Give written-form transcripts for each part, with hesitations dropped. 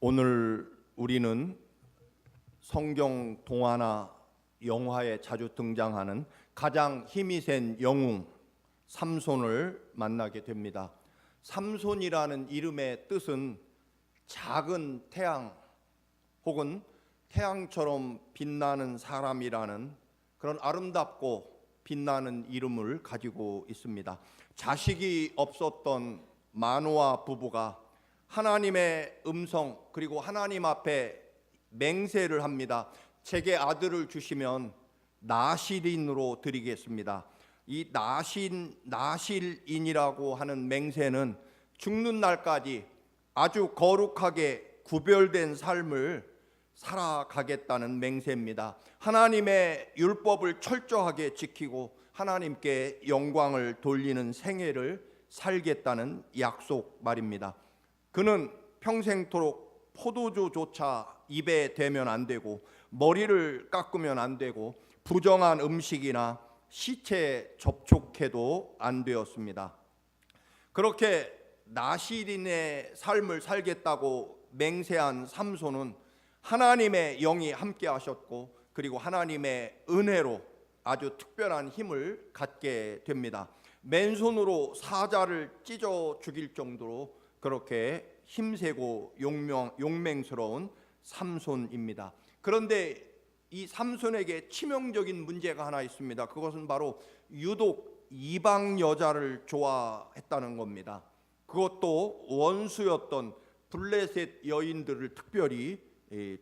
오늘 우리는 성경 동화나 영화에 자주 등장하는 가장 힘이 센 영웅 삼손을 만나게 됩니다. 삼손이라는 이름의 뜻은 작은 태양 혹은 태양처럼 빛나는 사람이라는 그런 아름답고 빛나는 이름을 가지고 있습니다. 자식이 없었던 마노아 부부가 하나님의 음성 그리고 하나님 앞에 맹세를 합니다. 제게 아들을 주시면 나실인으로 드리겠습니다. 이 나실인이라고 하는 맹세는 죽는 날까지 아주 거룩하게 구별된 삶을 살아가겠다는 맹세입니다. 하나님의 율법을 철저하게 지키고 하나님께 영광을 돌리는 생애를 살겠다는 약속 말입니다. 그는 평생토록 포도주조차 입에 대면 안 되고 머리를 깎으면 안 되고 부정한 음식이나 시체에 접촉해도 안 되었습니다. 그렇게 나실인의 삶을 살겠다고 맹세한 삼손은 하나님의 영이 함께 하셨고 그리고 하나님의 은혜로 아주 특별한 힘을 갖게 됩니다. 맨손으로 사자를 찢어 죽일 정도로 그렇게 힘세고 용맹스러운 삼손입니다. 그런데 이 삼손에게 치명적인 문제가 하나 있습니다. 그것은 바로 유독 이방 여자를 좋아했다는 겁니다. 그것도 원수였던 블레셋 여인들을 특별히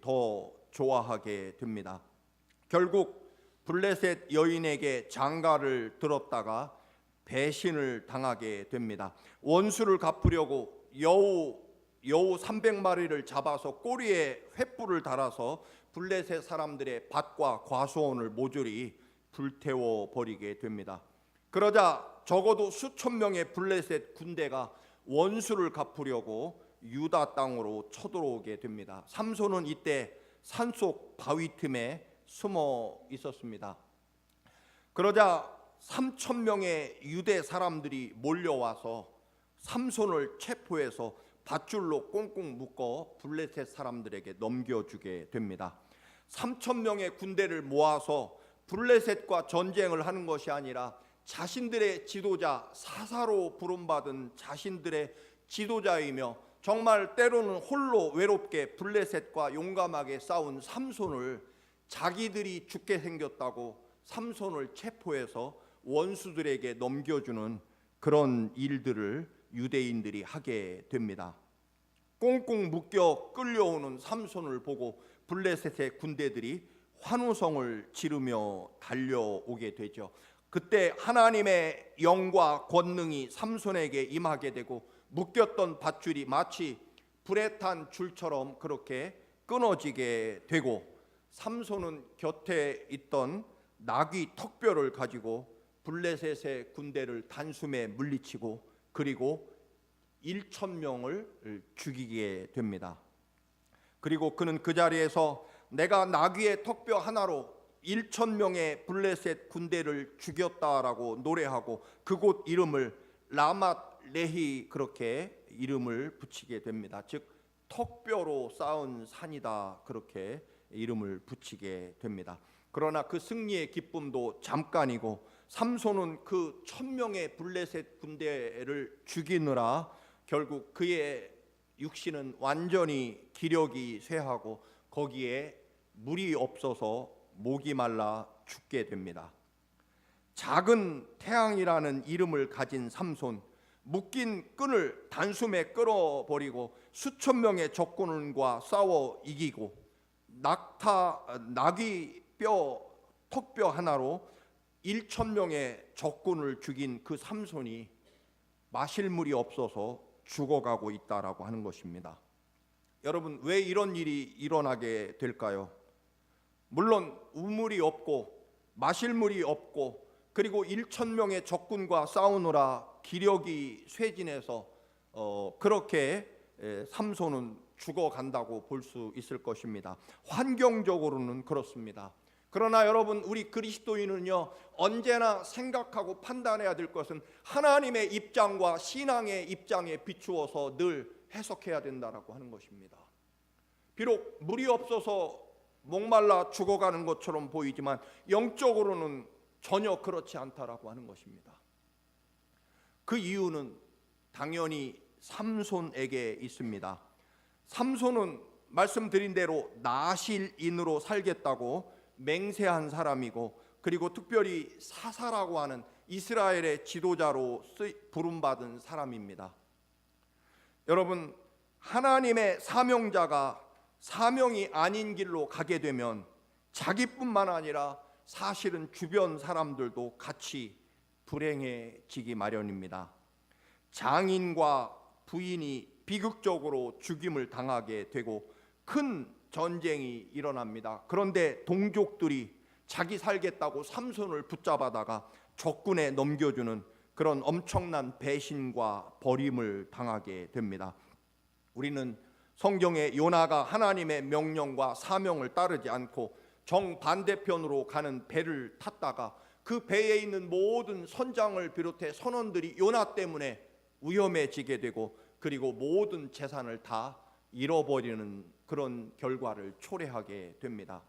더 좋아하게 됩니다. 결국 블레셋 여인에게 장가를 들었다가 배신을 당하게 됩니다. 원수를 갚으려고 여우 300마리를 잡아서 꼬리에 횃불을 달아서 블레셋 사람들의 밭과 과수원을 모조리 불태워 버리게 됩니다. 그러자 적어도 수천 명의 블레셋 군대가 원수를 갚으려고 유다 땅으로 쳐들어오게 됩니다. 삼손은 이때 산속 바위 틈에 숨어 있었습니다. 그러자 3,000명의 유대 사람들이 몰려와서 삼손을 체포해서 밧줄로 꽁꽁 묶어 블레셋 사람들에게 넘겨주게 됩니다. 3,000명의 군대를 모아서 블레셋과 전쟁을 하는 것이 아니라 자신들의 지도자, 사사로 부름받은 자신들의 지도자이며 정말 때로는 홀로 외롭게 블레셋과 용감하게 싸운 삼손을 자기들이 죽게 생겼다고 삼손을 체포해서 원수들에게 넘겨주는 그런 일들을 유대인들이 하게 됩니다. 꽁꽁 묶여 끌려오는 삼손을 보고 블레셋의 군대들이 환호성을 지르며 달려오게 되죠. 그때 하나님의 영과 권능이 삼손에게 임하게 되고 묶였던 밧줄이 마치 불에 탄 줄처럼 그렇게 끊어지게 되고 삼손은 곁에 있던 나귀 턱뼈를 가지고 블레셋의 군대를 단숨에 물리치고 그리고 1,000명을 죽이게 됩니다. 그리고 그는 그 자리에서 내가 나귀의 턱뼈 하나로 1,000명의 블레셋 군대를 죽였다라고 노래하고 그곳 이름을 라맛 레히 그렇게 이름을 붙이게 됩니다. 즉 턱뼈로 쌓은 산이다 그렇게 이름을 붙이게 됩니다. 그러나 그 승리의 기쁨도 잠깐이고 삼손은 그 1,000명의 블레셋 군대를 죽이느라 결국 그의 육신은 완전히 기력이 쇠하고 거기에 물이 없어서 목이 말라 죽게 됩니다. 작은 태양이라는 이름을 가진 삼손, 묶인 끈을 단숨에 끌어버리고 수천 명의 적군과 싸워 이기고 나귀 턱뼈 하나로 1,000명의 적군을 죽인 그 삼손이 마실 물이 없어서 죽어가고 있다라고 하는 것입니다. 여러분, 왜 이런 일이 일어나게 될까요? 물론 우물이 없고 마실 물이 없고 그리고 1,000명의 적군과 싸우느라 기력이 쇠진해서 그렇게 삼손은 죽어간다고 볼 수 있을 것입니다. 환경적으로는 그렇습니다. 그러나 여러분, 우리 그리스도인은요 언제나 생각하고 판단해야 될 것은 하나님의 입장과 신앙의 입장에 비추어서 늘 해석해야 된다라고 하는 것입니다. 비록 물이 없어서 목말라 죽어가는 것처럼 보이지만 영적으로는 전혀 그렇지 않다라고 하는 것입니다. 그 이유는 당연히 삼손에게 있습니다. 삼손은 말씀드린 대로 나실인으로 살겠다고 맹세한 사람이고, 그리고 특별히 사사라고 하는 이스라엘의 지도자로 부름받은 사람입니다. 여러분, 하나님의 사명자가 사명이 아닌 길로 가게 되면 자기뿐만 아니라 사실은 주변 사람들도 같이 불행해지기 마련입니다. 장인과 부인이 비극적으로 죽임을 당하게 되고 큰 전쟁이 일어납니다. 그런데 동족들이 자기 살겠다고 삼손을 붙잡아다가 적군에 넘겨주는 그런 엄청난 배신과 버림을 당하게 됩니다. 우리는 성경에 요나가 하나님의 명령과 사명을 따르지 않고 정반대편으로 가는 배를 탔다가 그 배에 있는 모든 선장을 비롯해 선원들이 요나 때문에 위험해지게 되고, 그리고 모든 재산을 다 잃어버리는 그런 결과를 초래하게 됩니다.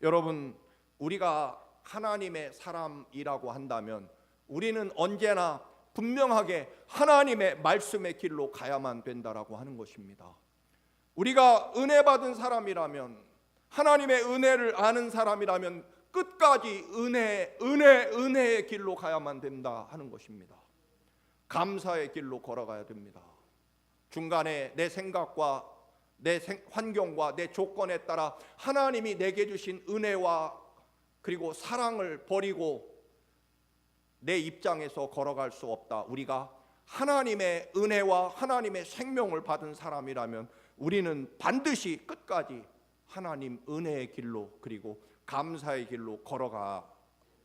여러분, 우리가 하나님의 사람이라고 한다면 우리는 언제나 분명하게 하나님의 말씀의 길로 가야만 된다라고 하는 것입니다. 우리가 은혜 받은 사람이라면, 하나님의 은혜를 아는 사람이라면 끝까지 은혜의 길로 가야만 된다 하는 것입니다. 감사의 길로 걸어가야 됩니다. 중간에 내 생각과 내 환경과 내 조건에 따라 하나님이 내게 주신 은혜와 그리고 사랑을 버리고 내 입장에서 걸어갈 수 없다. 우리가 하나님의 은혜와 하나님의 생명을 받은 사람이라면 우리는 반드시 끝까지 하나님 은혜의 길로 그리고 감사의 길로 걸어가,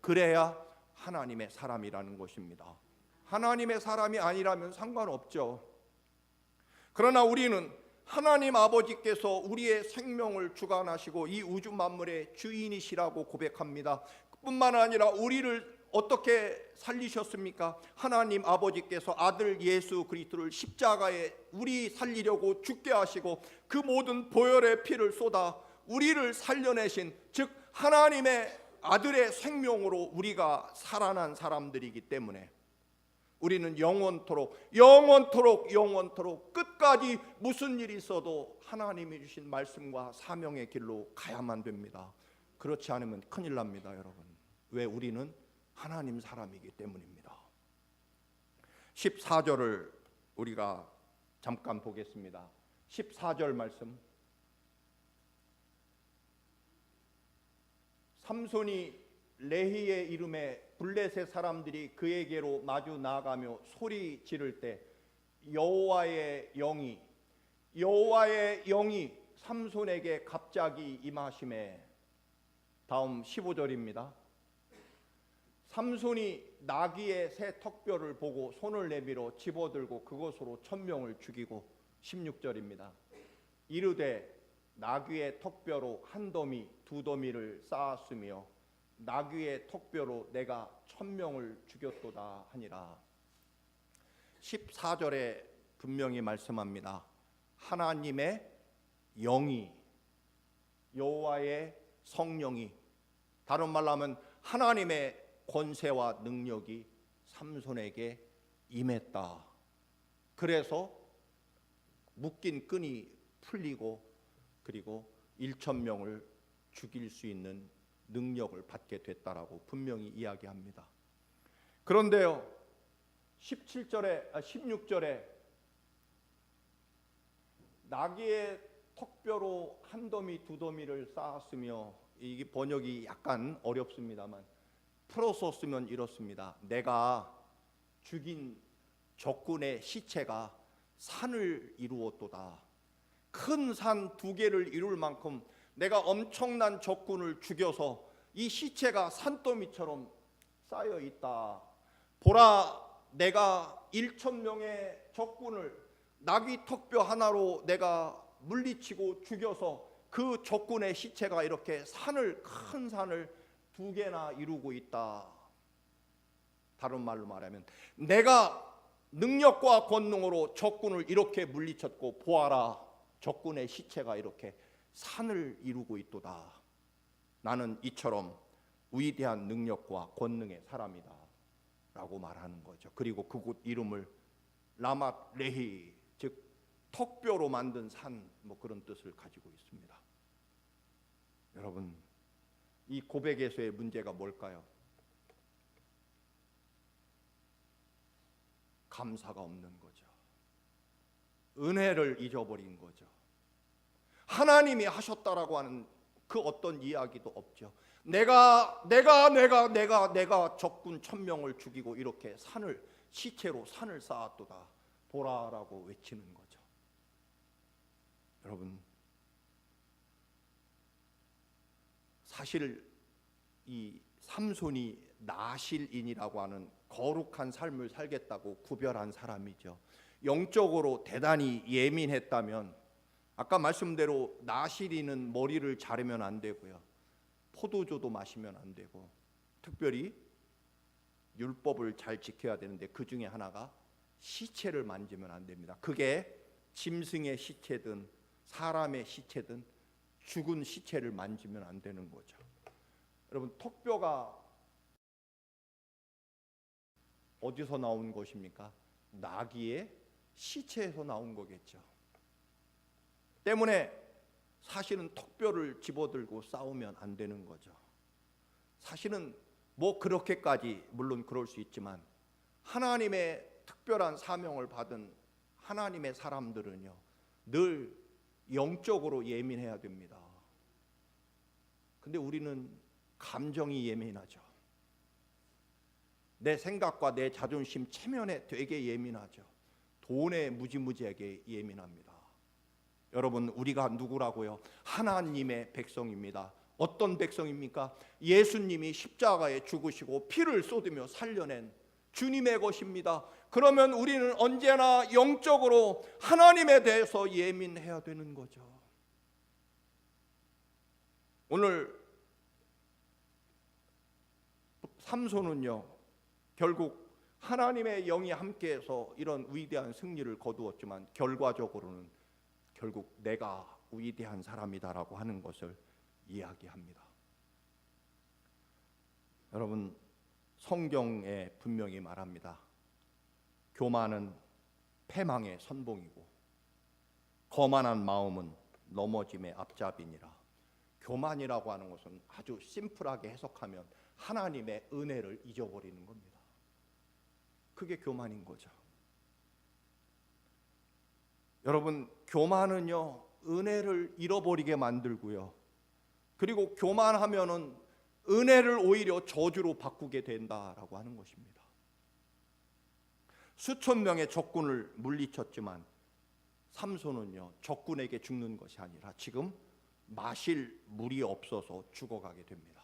그래야 하나님의 사람이라는 것입니다. 하나님의 사람이 아니라면 상관없죠. 그러나 우리는 하나님 아버지께서 우리의 생명을 주관하시고 이 우주 만물의 주인이시라고 고백합니다. 뿐만 아니라 우리를 어떻게 살리셨습니까? 하나님 아버지께서 아들 예수 그리스도를 십자가에 우리 살리려고 죽게 하시고 그 모든 보혈의 피를 쏟아 우리를 살려내신, 즉 하나님의 아들의 생명으로 우리가 살아난 사람들이기 때문에 우리는 영원토록 끝까지 무슨 일이 있어도 하나님이 주신 말씀과 사명의 길로 가야만 됩니다. 그렇지 않으면 큰일 납니다, 여러분. 왜? 우리는 하나님 사람이기 때문입니다. 14절을 우리가 잠깐 보겠습니다. 14절 말씀. 삼손이 레히의 이름에 블레셋 사람들이 그에게로 마주 나아가며 소리 지를 때 여호와의 영이 삼손에게 갑자기 임하심에, 다음 15절입니다. 삼손이 나귀의 새 턱뼈를 보고 손을 내밀어 집어들고 그것으로 1000명을 죽이고, 16절입니다. 이르되 나귀의 턱뼈로 한 더미 두 더미를 쌓았으며 나귀의 턱뼈로 내가 1000명을 죽였도다 하니라. 14절에 분명히 말씀합니다. 하나님의 영이, 여호와의 성령이, 다른 말로 하면 하나님의 권세와 능력이 삼손에게 임했다. 그래서 묶인 끈이 풀리고 그리고 1000명을 죽일 수 있는 능력을 받게 됐다라고 분명히 이야기합니다. 그런데요, 16절에 나귀의 턱뼈로 한 더미 두 더미를 쌓았으며, 이게 번역이 약간 어렵습니다만 풀어서 쓰면 이렇습니다. 내가 죽인 적군의 시체가 산을 이루었도다. 큰 산 2개를 이룰 만큼 내가 엄청난 적군을 죽여서 이 시체가 산더미처럼 쌓여 있다. 보라, 내가 1000명의 적군을 나귀 턱뼈 하나로 내가 물리치고 죽여서 그 적군의 시체가 이렇게 큰 산을 2개나 이루고 있다. 다른 말로 말하면 내가 능력과 권능으로 적군을 이렇게 물리쳤고, 보아라, 적군의 시체가 이렇게 산을 이루고 있도다. 나는 이처럼 위대한 능력과 권능의 사람이다 라고 말하는 거죠. 그리고 그곳 이름을 라맛 레히, 즉 턱뼈로 만든 산, 뭐 그런 뜻을 가지고 있습니다. 여러분, 이 고백에서의 문제가 뭘까요? 감사가 없는 거죠. 은혜를 잊어버린 거죠. 하나님이 하셨다라고 하는 그 어떤 이야기도 없죠. 내가 적군 1000명을 죽이고 이렇게 시체로 산을 쌓았도다 보라라고 외치는 거죠. 여러분, 사실 이 삼손이 나실인이라고 하는 거룩한 삶을 살겠다고 구별한 사람이죠. 영적으로 대단히 예민했다면, 아까 말씀대로 나실인은 머리를 자르면 안 되고요, 포도주도 마시면 안 되고, 특별히 율법을 잘 지켜야 되는데 그 중에 하나가 시체를 만지면 안 됩니다. 그게 짐승의 시체든 사람의 시체든 죽은 시체를 만지면 안 되는 거죠. 여러분, 턱뼈가 어디서 나온 것입니까? 나귀의 시체에서 나온 거겠죠. 때문에 사실은 턱뼈를 집어들고 싸우면 안 되는 거죠. 사실은 뭐 그렇게까지, 물론 그럴 수 있지만, 하나님의 특별한 사명을 받은 하나님의 사람들은요, 늘 영적으로 예민해야 됩니다. 근데 우리는 감정이 예민하죠. 내 생각과 내 자존심 체면에 되게 예민하죠. 돈에 무지무지하게 예민합니다. 여러분, 우리가 누구라고요? 하나님의 백성입니다. 어떤 백성입니까? 예수님이 십자가에 죽으시고 피를 쏟으며 살려낸 주님의 것입니다. 그러면 우리는 언제나 영적으로 하나님에 대해서 예민해야 되는 거죠. 오늘 삼손은요, 결국 하나님의 영이 함께해서 이런 위대한 승리를 거두었지만, 결과적으로는 결국 내가 위대한 사람이다라고 하는 것을 이야기합니다. 여러분, 성경에 분명히 말합니다. 교만은 패망의 선봉이고 거만한 마음은 넘어짐의 앞잡이니라. 교만이라고 하는 것은 아주 심플하게 해석하면 하나님의 은혜를 잊어버리는 겁니다. 그게 교만인 거죠. 여러분, 교만은요, 은혜를 잃어버리게 만들고요, 그리고 교만하면은 은혜를 오히려 저주로 바꾸게 된다라고 하는 것입니다. 수천 명의 적군을 물리쳤지만 삼손은요, 적군에게 죽는 것이 아니라 지금 마실 물이 없어서 죽어가게 됩니다.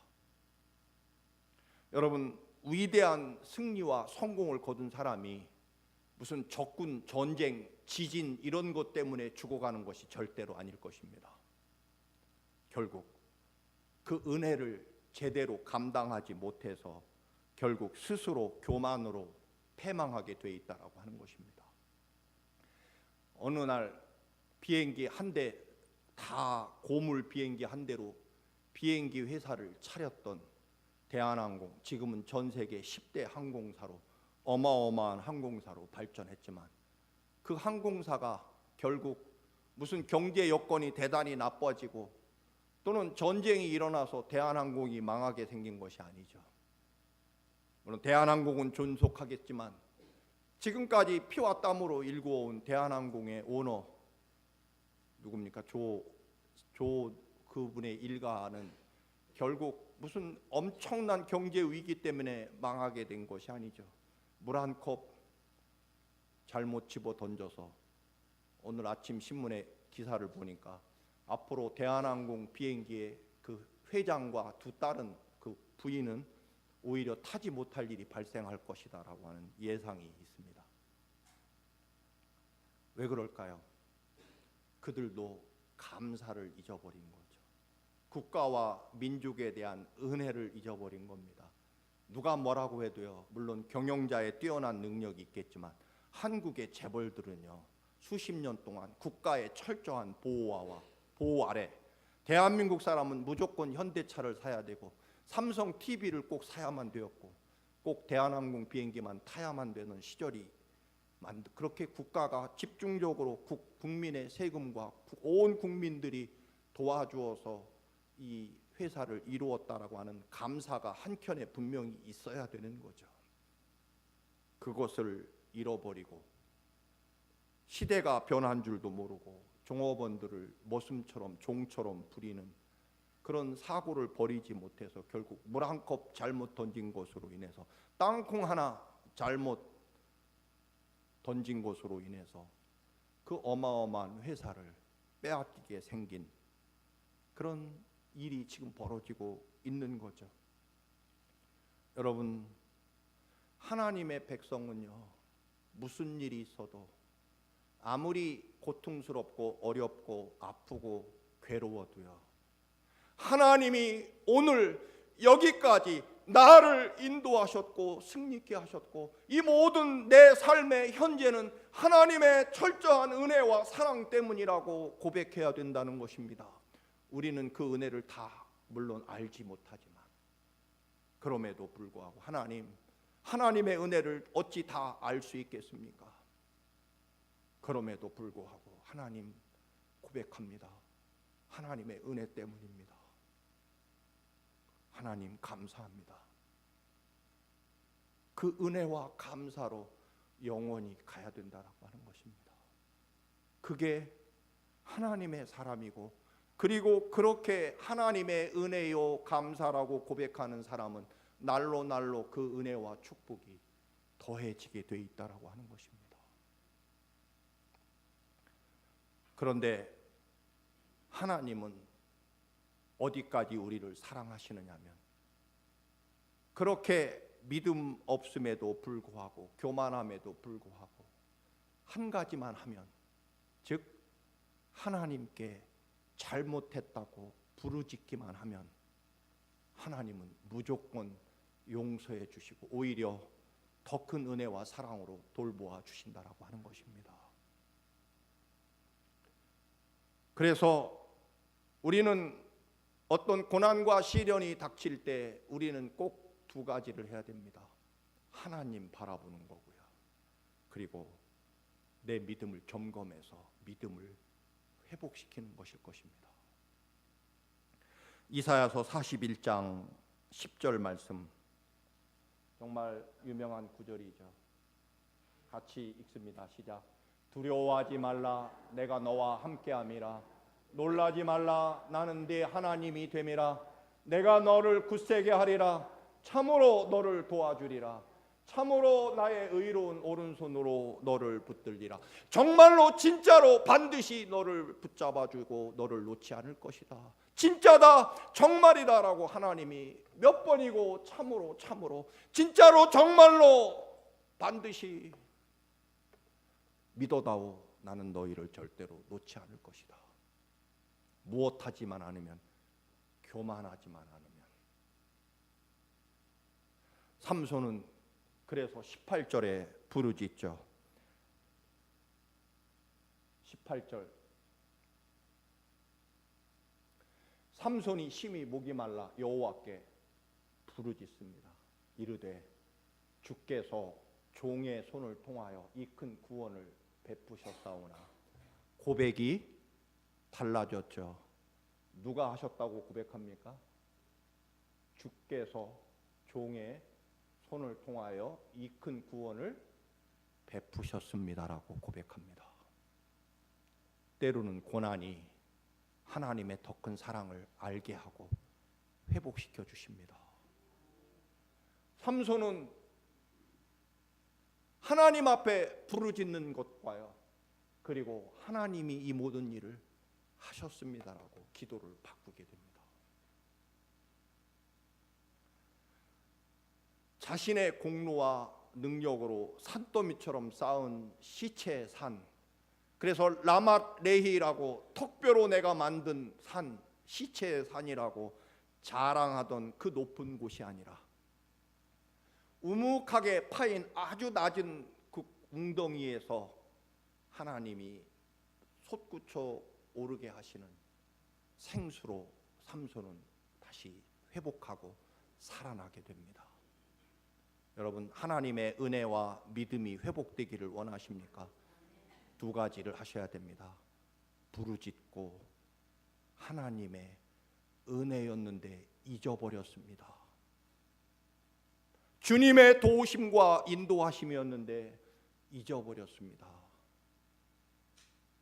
여러분, 위대한 승리와 성공을 거둔 사람이 무슨 적군, 전쟁, 지진 이런 것 때문에 죽어가는 것이 절대로 아닐 것입니다. 결국 그 은혜를 제대로 감당하지 못해서 결국 스스로 교만으로 패망하게 돼 있다라고 하는 것입니다. 어느 날 비행기 한 대, 다 고물 비행기 한 대로 비행기 회사를 차렸던 대한항공, 지금은 전 세계 10대 항공사로, 어마어마한 항공사로 발전했지만, 그 항공사가 결국 무슨 경제 여건이 대단히 나빠지고 또는 전쟁이 일어나서 대한항공이 망하게 생긴 것이 아니죠. 물론 대한항공은 존속하겠지만, 지금까지 피와 땀으로 일구어온 대한항공의 오너 누굽니까? 그분의 일가는 결국 무슨 엄청난 경제 위기 때문에 망하게 된 것이 아니죠. 물 한 컵 잘못 집어 던져서 오늘 아침 신문에 기사를 보니까 앞으로 대한항공 비행기의 그 회장과 두 딸은, 그 부인은 오히려 타지 못할 일이 발생할 것이다라고 하는 예상이 있습니다. 왜 그럴까요? 그들도 감사를 잊어버린 거죠. 국가와 민족에 대한 은혜를 잊어버린 겁니다. 누가 뭐라고 해도요, 물론 경영자의 뛰어난 능력이 있겠지만 한국의 재벌들은요, 수십 년 동안 국가의 철저한 보호 아래 대한민국 사람은 무조건 현대차를 사야 되고 삼성 TV를 꼭 사야만 되었고 꼭 대한항공 비행기만 타야만 되는 시절이 그렇게 국가가 집중적으로 국민의 세금과 온 국민들이 도와주어서 이 회사를 이루었다라고 하는 감사가 한켠에 분명히 있어야 되는 거죠. 그것을 잃어버리고 시대가 변한 줄도 모르고 종업원들을 머슴처럼 종처럼 부리는 그런 사고를 버리지 못해서 결국 물 한 컵 잘못 던진 것으로 인해서 땅콩 하나 잘못 던진 것으로 인해서 그 어마어마한 회사를 빼앗기게 생긴 그런 일이 지금 벌어지고 있는 거죠. 여러분, 하나님의 백성은요, 무슨 일이 있어도 아무리 고통스럽고 어렵고 아프고 괴로워도요, 하나님이 오늘 여기까지 나를 인도하셨고 승리케 하셨고 이 모든 내 삶의 현재는 하나님의 철저한 은혜와 사랑 때문이라고 고백해야 된다는 것입니다. 우리는 그 은혜를 다 물론 알지 못하지만 그럼에도 불구하고 하나님의 은혜를 어찌 다 알 수 있겠습니까? 그럼에도 불구하고 하나님 고백합니다. 하나님의 은혜 때문입니다. 하나님 감사합니다. 그 은혜와 감사로 영원히 가야 된다라고 하는 것입니다. 그게 하나님의 사람이고, 그리고 그렇게 하나님의 은혜요 감사라고 고백하는 사람은 날로 날로 그 은혜와 축복이 더해지게 돼 있다라고 하는 것입니다. 그런데 하나님은 어디까지 우리를 사랑하시느냐면, 그렇게 믿음 없음에도 불구하고 교만함에도 불구하고 한 가지만 하면, 즉 하나님께 잘못했다고 부르짖기만 하면 하나님은 무조건 용서해 주시고 오히려 더 큰 은혜와 사랑으로 돌보아 주신다라고 하는 것입니다. 그래서 우리는 어떤 고난과 시련이 닥칠 때 우리는 꼭 두 가지를 해야 됩니다. 하나님 바라보는 거고요, 그리고 내 믿음을 점검해서 믿음을 회복시키는 것일 것입니다. 이사야서 41장 10절 말씀, 정말 유명한 구절이죠. 같이 읽습니다. 시작. 두려워하지 말라, 내가 너와 함께함이라. 놀라지 말라, 나는 네 하나님이 됨이라. 내가 너를 굳세게 하리라. 참으로 너를 도와주리라. 참으로 나의 의로운 오른손으로 너를 붙들리라. 정말로 진짜로 반드시 너를 붙잡아주고 너를 놓지 않을 것이다. 진짜다, 정말이다 라고 하나님이 몇 번이고 참으로 진짜로 정말로 반드시 믿어다오, 나는 너희를 절대로 놓지 않을 것이다. 무엇하지만 않으면, 교만하지만 않으면. 삼손은 그래서 18절에 부르짖죠. 18절, 삼손이 심히 목이 말라 여호와께 부르짖습니다. 이르되 주께서 종의 손을 통하여 이 큰 구원을 베푸셨사오나. 고백이 달라졌죠. 누가 하셨다고 고백합니까? 주께서 종의 손을 통하여 이 큰 구원을 베푸셨습니다라고 고백합니다. 때로는 고난이 하나님의 더 큰 사랑을 알게 하고 회복시켜 주십니다. 삼손은 하나님 앞에 부르짖는 것과요, 그리고 하나님이 이 모든 일을 하셨습니다라고 기도를 바꾸게 됩니다. 자신의 공로와 능력으로 산더미처럼 쌓은 시체의 산, 그래서 라맛 레히라고 턱뼈로 내가 만든 산, 시체의 산이라고 자랑하던 그 높은 곳이 아니라 우묵하게 파인 아주 낮은 그 웅덩이에서 하나님이 솟구쳐 오르게 하시는 생수로 삼손은 다시 회복하고 살아나게 됩니다. 여러분, 하나님의 은혜와 믿음이 회복되기를 원하십니까? 두 가지를 하셔야 됩니다. 부르짖고 하나님의 은혜였는데 잊어버렸습니다. 주님의 도우심과 인도하심이었는데 잊어버렸습니다.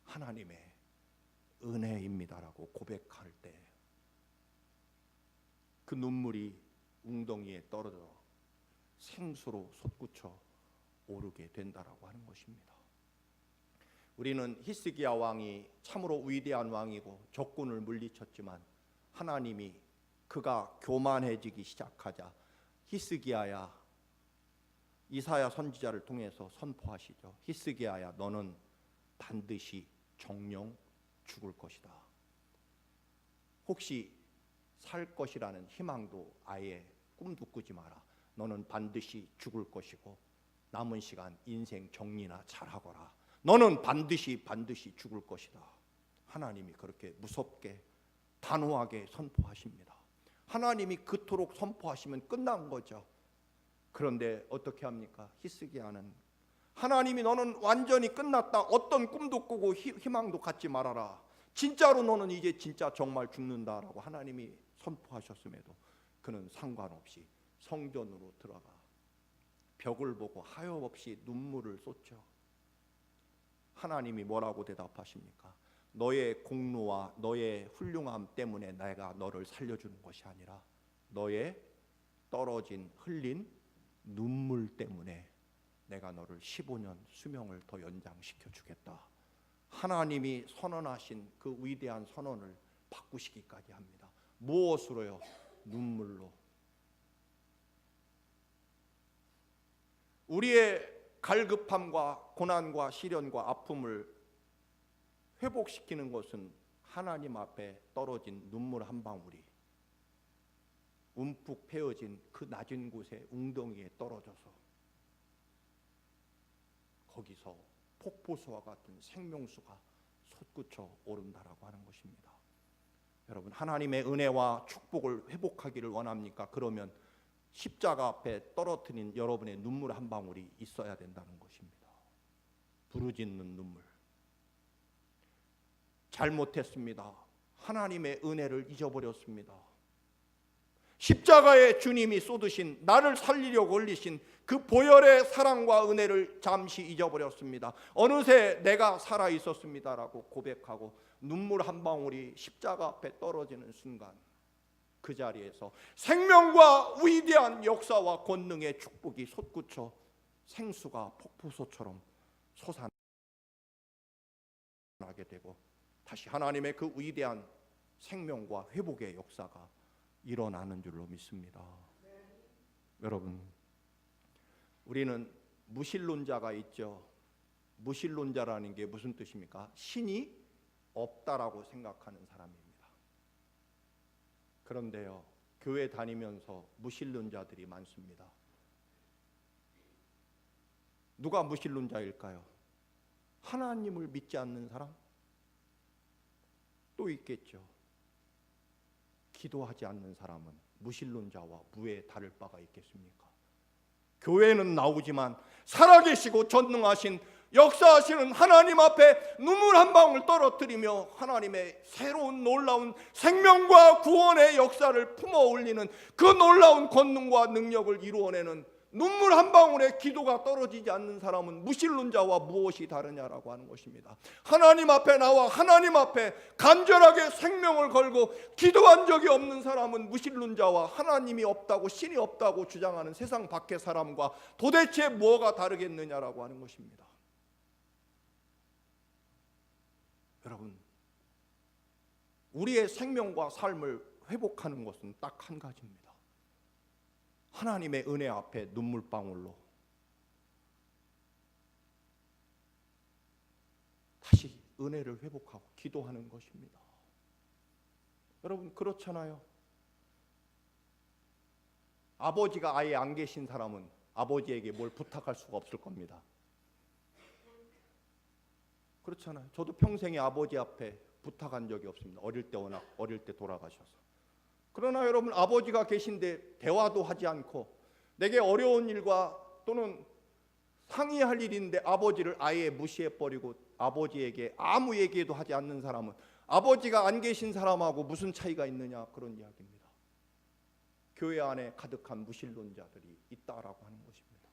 하나님의 은혜입니다라고 고백할 때 그 눈물이 웅덩이에 떨어져 생수로 솟구쳐 오르게 된다라고 하는 것입니다. 우리는 히스기야 왕이 참으로 위대한 왕이고 적군을 물리쳤지만 하나님이 그가 교만해지기 시작하자 히스기야야, 이사야 선지자를 통해서 선포하시죠. 히스기야야, 너는 반드시 정령 죽을 것이다. 혹시 살 것이라는 희망도 아예 꿈도 꾸지 마라. 너는 반드시 죽을 것이고 남은 시간 인생 정리나 잘하거라. 너는 반드시 죽을 것이다. 하나님이 그렇게 무섭게 단호하게 선포하십니다. 하나님이 그토록 선포하시면 끝난 거죠. 그런데 어떻게 합니까? 히스기야는 하나님이 너는 완전히 끝났다. 어떤 꿈도 꾸고 희망도 갖지 말아라. 진짜로 너는 이제 진짜 정말 죽는다라고 하나님이 선포하셨음에도 그는 상관없이 성전으로 들어가 벽을 보고 하염없이 눈물을 쏟죠. 하나님이 뭐라고 대답하십니까? 너의 공로와 너의 훌륭함 때문에 내가 너를 살려주는 것이 아니라 너의 떨어진 흘린 눈물 때문에 내가 너를 15년 수명을 더 연장시켜 주겠다. 하나님이 선언하신 그 위대한 선언을 바꾸시기까지 합니다. 무엇으로요? 눈물로. 우리의 갈급함과 고난과 시련과 아픔을 회복시키는 것은 하나님 앞에 떨어진 눈물 한 방울이 움푹 패어진 그 낮은 곳에 웅덩이에 떨어져서 거기서 폭포수와 같은 생명수가 솟구쳐 오른다라고 하는 것입니다. 여러분, 하나님의 은혜와 축복을 회복하기를 원합니까? 그러면 십자가 앞에 떨어뜨린 여러분의 눈물 한 방울이 있어야 된다는 것입니다. 부르짖는 눈물. 잘못했습니다. 하나님의 은혜를 잊어버렸습니다. 십자가에 주님이 쏟으신, 나를 살리려고 올리신 그 보혈의 사랑과 은혜를 잠시 잊어버렸습니다. 어느새 내가 살아 있었습니다라고 고백하고 눈물 한 방울이 십자가 앞에 떨어지는 순간 그 자리에서 생명과 위대한 역사와 권능의 축복이 솟구쳐 생수가 폭포수처럼 솟아나게 되고 다시 하나님의 그 위대한 생명과 회복의 역사가 일어나는 줄로 믿습니다. 여러분, 우리는 무신론자가 있죠. 무신론자라는 게 무슨 뜻입니까? 신이 없다라고 생각하는 사람입니다. 그런데요, 교회 다니면서 무신론자들이 많습니다. 누가 무신론자일까요? 하나님을 믿지 않는 사람? 또 있겠죠. 기도하지 않는 사람은 무신론자와 무에 다를 바가 있겠습니까? 교회는 나오지만 살아계시고 전능하신 역사하시는 하나님 앞에 눈물 한 방울 떨어뜨리며 하나님의 새로운 놀라운 생명과 구원의 역사를 품어 올리는 그 놀라운 권능과 능력을 이루어내는 눈물 한 방울의 기도가 떨어지지 않는 사람은 무신론자와 무엇이 다르냐라고 하는 것입니다. 하나님 앞에 나와 하나님 앞에 간절하게 생명을 걸고 기도한 적이 없는 사람은 무신론자와 하나님이 없다고 신이 없다고 주장하는 세상 밖의 사람과 도대체 뭐가 다르겠느냐라고 하는 것입니다. 여러분, 우리의 생명과 삶을 회복하는 것은 딱 한 가지입니다. 하나님의 은혜 앞에 눈물방울로 다시 은혜를 회복하고 기도하는 것입니다. 여러분, 그렇잖아요. 아버지가 아예 안 계신 사람은 아버지에게 뭘 부탁할 수가 없을 겁니다. 그렇잖아요. 저도 평생에 아버지 앞에 부탁한 적이 없습니다. 어릴 때 워낙 어릴 때 돌아가셔서. 그러나 여러분, 아버지가 계신데 대화도 하지 않고 내게 어려운 일과 또는 상의할 일인데 아버지를 아예 무시해버리고 아버지에게 아무 얘기도 하지 않는 사람은 아버지가 안 계신 사람하고 무슨 차이가 있느냐, 그런 이야기입니다. 교회 안에 가득한 무신론자들이 있다라고 하는 것입니다.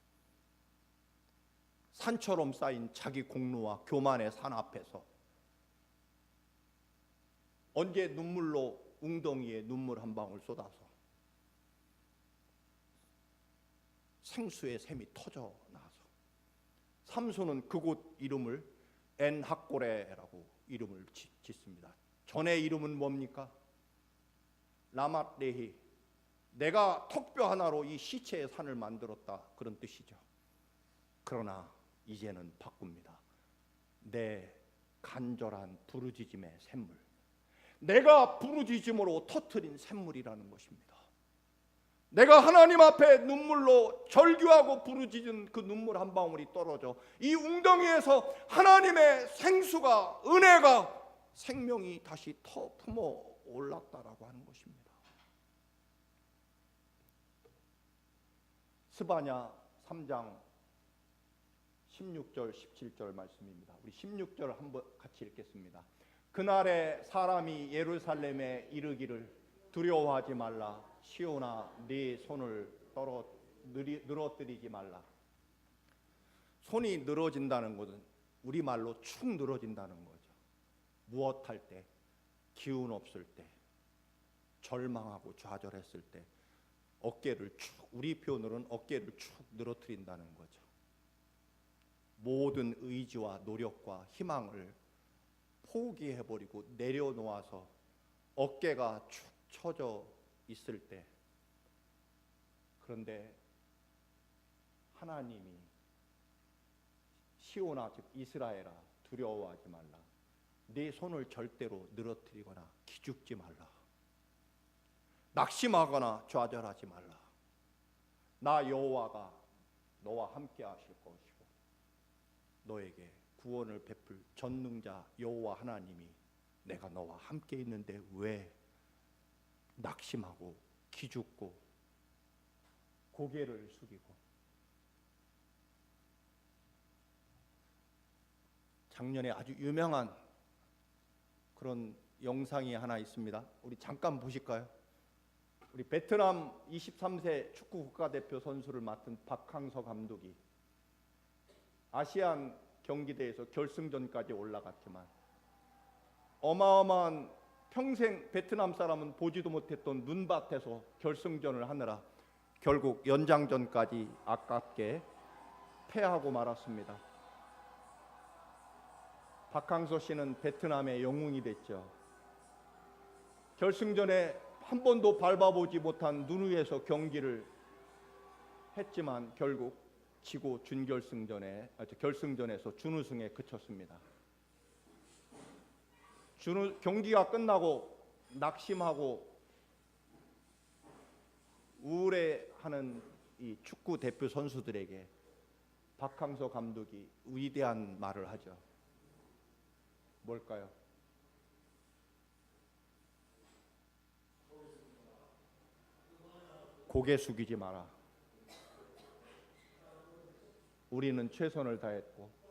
산처럼 쌓인 자기 공로와 교만의 산 앞에서 언제 눈물로 웅덩이에 눈물 한 방울 쏟아서 생수의 샘이 터져 나와서 삼손은 그곳 이름을 엔학고레라고 이름을 짓습니다. 전의 이름은 뭡니까? 라맛레히, 내가 턱뼈 하나로 이 시체의 산을 만들었다, 그런 뜻이죠. 그러나 이제는 바꿉니다. 내 간절한 부르짖음의 샘물, 내가 부르짖음으로 터뜨린 샘물이라는 것입니다. 내가 하나님 앞에 눈물로 절규하고 부르짖은 그 눈물 한 방울이 떨어져 이 웅덩이에서 하나님의 생수가, 은혜가, 생명이 다시 품어 올랐다라고 하는 것입니다. 스바냐 3장 16절 17절 말씀입니다. 우리 16절 한번 같이 읽겠습니다. 그날에 사람이 예루살렘에 이르기를 두려워하지 말라. 시온아, 네 손을 늘어뜨리지 말라. 손이 늘어진다는 것은 우리말로 축 늘어진다는 거죠. 무엇할 때, 기운 없을 때, 절망하고 좌절했을 때 어깨를 축, 우리 표현으로는 어깨를 축 늘어뜨린다는 거죠. 모든 의지와 노력과 희망을 포기해버리고 내려놓아서 어깨가 축 처져 있을 때, 그런데 하나님이 시온아, 즉 이스라엘아, 두려워하지 말라. 네 손을 절대로 늘어뜨리거나 기죽지 말라. 낙심하거나 좌절하지 말라. 나 여호와가 너와 함께 하실 것이고 너에게 구원을 베풀 전능자 여호와 하나님이 내가 너와 함께 있는데 왜 낙심하고 기죽고 고개를 숙이고. 작년에 아주 유명한 그런 영상이 하나 있습니다. 우리 잠깐 보실까요? 우리 베트남 23세 축구 국가대표 선수를 맡은 박항서 감독이 아시안 경기대회에서 결승전까지 올라갔지만 어마어마한, 평생 베트남 사람은 보지도 못했던 눈밭에서 결승전을 하느라 결국 연장전까지 아깝게 패하고 말았습니다. 박항서 씨는 베트남의 영웅이 됐죠. 결승전에 한 번도 밟아보지 못한 눈 위에서 경기를 했지만 결국 지고 결승전에서 준우승에 그쳤습니다. 경기가 끝나고 낙심하고 우울해하는 이 축구 대표 선수들에게 박항서 감독이 위대한 말을 하죠. 뭘까요? 고개 숙이지 마라. 우리는 최선을 다했고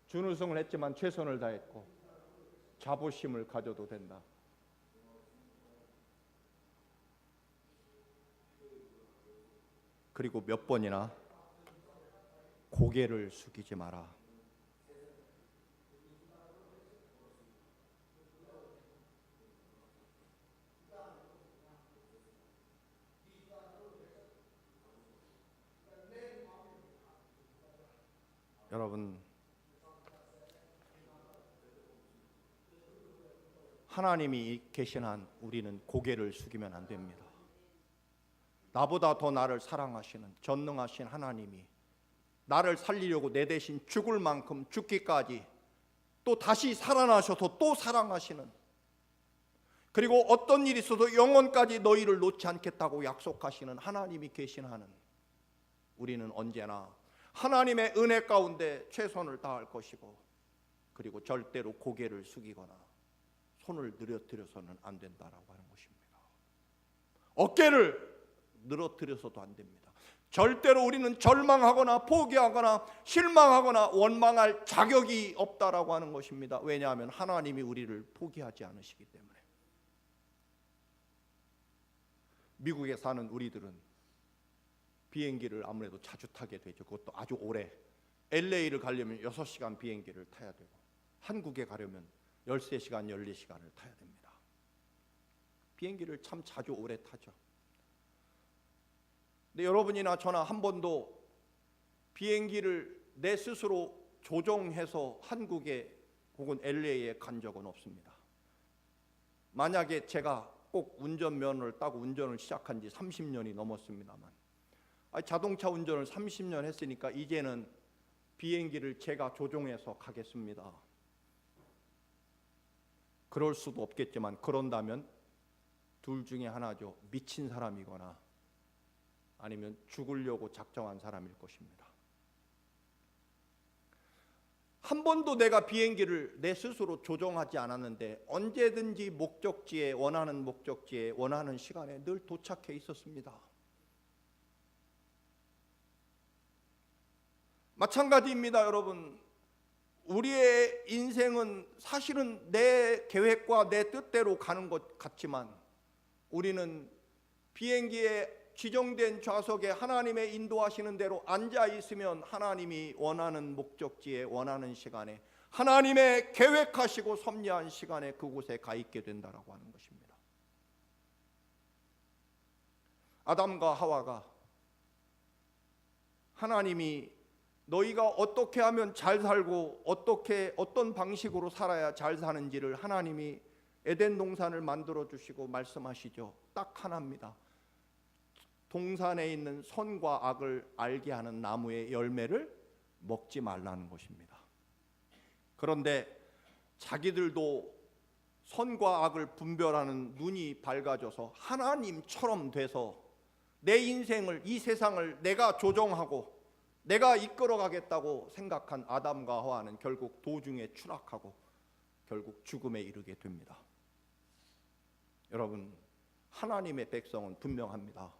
준우승을 했지만 최선을 다했고 자부심을 가져도 된다. 그리고 몇 번이나 고개를 숙이지 마라. 여러분, 하나님이 계신 한 우리는 고개를 숙이면 안 됩니다. 나보다 더 나를 사랑하시는 전능하신 하나님이 나를 살리려고 내 대신 죽을 만큼 죽기까지 또 다시 살아나셔서 또 사랑하시는, 그리고 어떤 일이 있어도 영원까지 너희를 놓지 않겠다고 약속하시는 하나님이 계신 한은 우리는 언제나 하나님의 은혜 가운데 최선을 다할 것이고, 그리고 절대로 고개를 숙이거나 손을 늘어뜨려서는 안 된다라고 하는 것입니다. 어깨를 늘어뜨려서도 안 됩니다. 절대로 우리는 절망하거나 포기하거나 실망하거나 원망할 자격이 없다라고 하는 것입니다. 왜냐하면 하나님이 우리를 포기하지 않으시기 때문에. 미국에 사는 우리들은 비행기를 아무래도 자주 타게 되죠. 그것도 아주 오래. LA를 가려면 6시간 비행기를 타야 되고, 한국에 가려면 13시간, 14시간을 타야 됩니다. 비행기를 참 자주 오래 타죠. 근데 여러분이나 저나 한 번도 비행기를 내 스스로 조종해서 한국에 혹은 LA에 간 적은 없습니다. 만약에 제가 꼭 운전면허를 따고 운전을 시작한 지 30년이 넘었습니다만, 자동차 운전을 30년 했으니까 이제는 비행기를 제가 조종해서 가겠습니다. 그럴 수도 없겠지만, 그런다면 둘 중에 하나죠. 미친 사람이거나 아니면 죽으려고 작정한 사람일 것입니다. 한 번도 내가 비행기를 내 스스로 조종하지 않았는데 언제든지 목적지에, 원하는 목적지에 원하는 시간에 늘 도착해 있었습니다. 마찬가지입니다, 여러분. 우리의 인생은 사실은 내 계획과 내 뜻대로 가는 것 같지만, 우리는 비행기에 지정된 좌석에 하나님의 인도하시는 대로 앉아 있으면 하나님이 원하는 목적지에 원하는 시간에 하나님의 계획하시고 섭리한 시간에 그곳에 가 있게 된다라고 하는 것입니다. 아담과 하와가 하나님이 너희가 어떻게 하면 잘 살고 어떤 방식으로 살아야 잘 사는지를 하나님이 에덴 동산을 만들어 주시고 말씀하시죠. 딱 하나입니다. 동산에 있는 선과 악을 알게 하는 나무의 열매를 먹지 말라는 것입니다. 그런데 자기들도 선과 악을 분별하는 눈이 밝아져서 하나님처럼 돼서 내 인생을, 이 세상을 내가 조정하고 내가 이끌어가겠다고 생각한 아담과 하와는 결국 도중에 추락하고 결국 죽음에 이르게 됩니다. 여러분, 하나님의 백성은 분명합니다.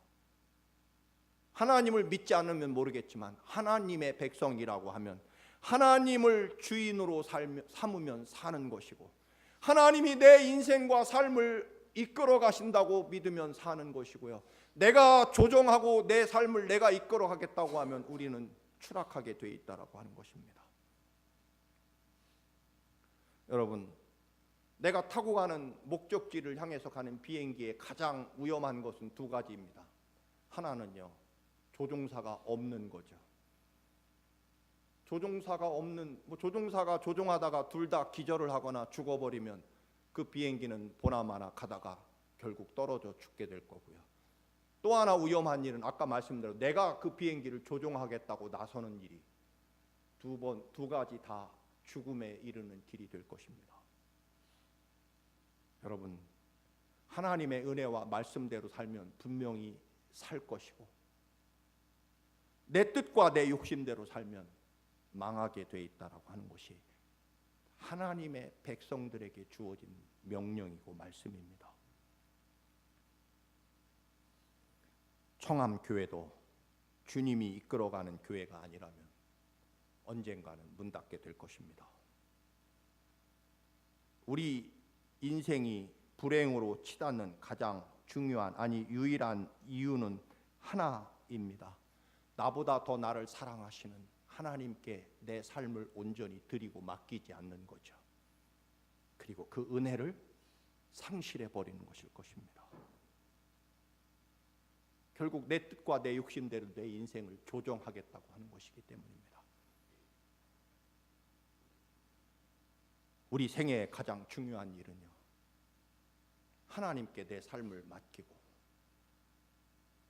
하나님을 믿지 않으면 모르겠지만 하나님의 백성이라고 하면 하나님을 주인으로 삼으면 사는 것이고, 하나님이 내 인생과 삶을 이끌어 가신다고 믿으면 사는 것이고요, 내가 조정하고 내 삶을 내가 이끌어 가겠다고 하면 우리는 추락하게 돼 있다라고 하는 것입니다. 여러분, 내가 타고 가는 목적지를 향해서 가는 비행기의 가장 위험한 것은 두 가지입니다. 하나는요, 조종사가 없는 거죠. 조종사가 조종하다가 둘 다 기절을 하거나 죽어버리면 그 비행기는 보나마나 가다가 결국 떨어져 죽게 될 거고요. 또 하나 위험한 일은 아까 말씀드린 내가 그 비행기를 조종하겠다고 나서는 일이 두 가지 다 죽음에 이르는 길이 될 것입니다. 여러분, 하나님의 은혜와 말씀대로 살면 분명히 살 것이고, 내 뜻과 내 욕심대로 살면 망하게 돼 있다라고 하는 것이 하나님의 백성들에게 주어진 명령이고 말씀입니다. 청암교회도 주님이 이끌어가는 교회가 아니라면 언젠가는 문 닫게 될 것입니다. 우리 인생이 불행으로 치닫는 가장 중요한, 아니 유일한 이유는 하나입니다. 나보다 더 나를 사랑하시는 하나님께 내 삶을 온전히 드리고 맡기지 않는 거죠. 그리고 그 은혜를 상실해 버리는 것일 것입니다. 결국 내 뜻과 내 욕심대로 내 인생을 조정하겠다고 하는 것이기 때문입니다. 우리 생애의 가장 중요한 일은요, 하나님께 내 삶을 맡기고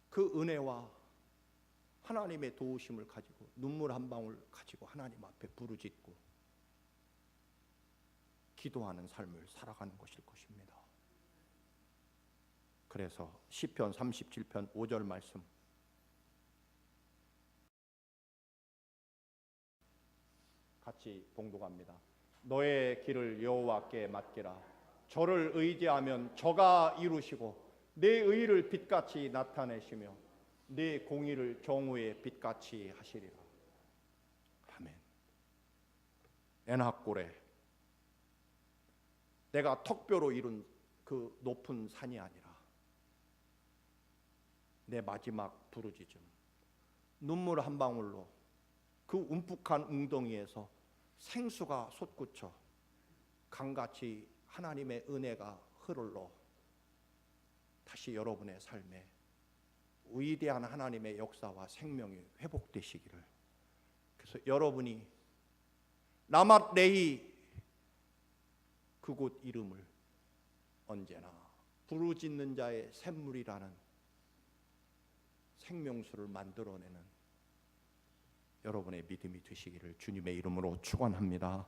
그 은혜와 하나님의 도우심을 가지고 눈물 한 방울 가지고 하나님 앞에 부르짖고 기도하는 삶을 살아가는 것일 것입니다. 그래서 시편 37편 5절 말씀 같이 봉독합니다. 너의 길을 여호와께 맡기라. 저를 의지하면 저가 이루시고 내 의를 빛같이 나타내시며 내 공의를 정오의 빛같이 하시리라. 아멘. 에나골에 내가 턱뼈로 이룬 그 높은 산이 아니라 내 마지막 부르짖음, 눈물 한 방울로 그 움푹한 웅덩이에서 생수가 솟구쳐 강같이 하나님의 은혜가 흐르러 다시 여러분의 삶에 위대한 하나님의 역사와 생명이 회복되시기를. 그래서 여러분이 라맛 레히 그곳 이름을 언제나 부르짖는 자의 샘물이라는 생명수를 만들어내는 여러분의 믿음이 되시기를 주님의 이름으로 축원합니다.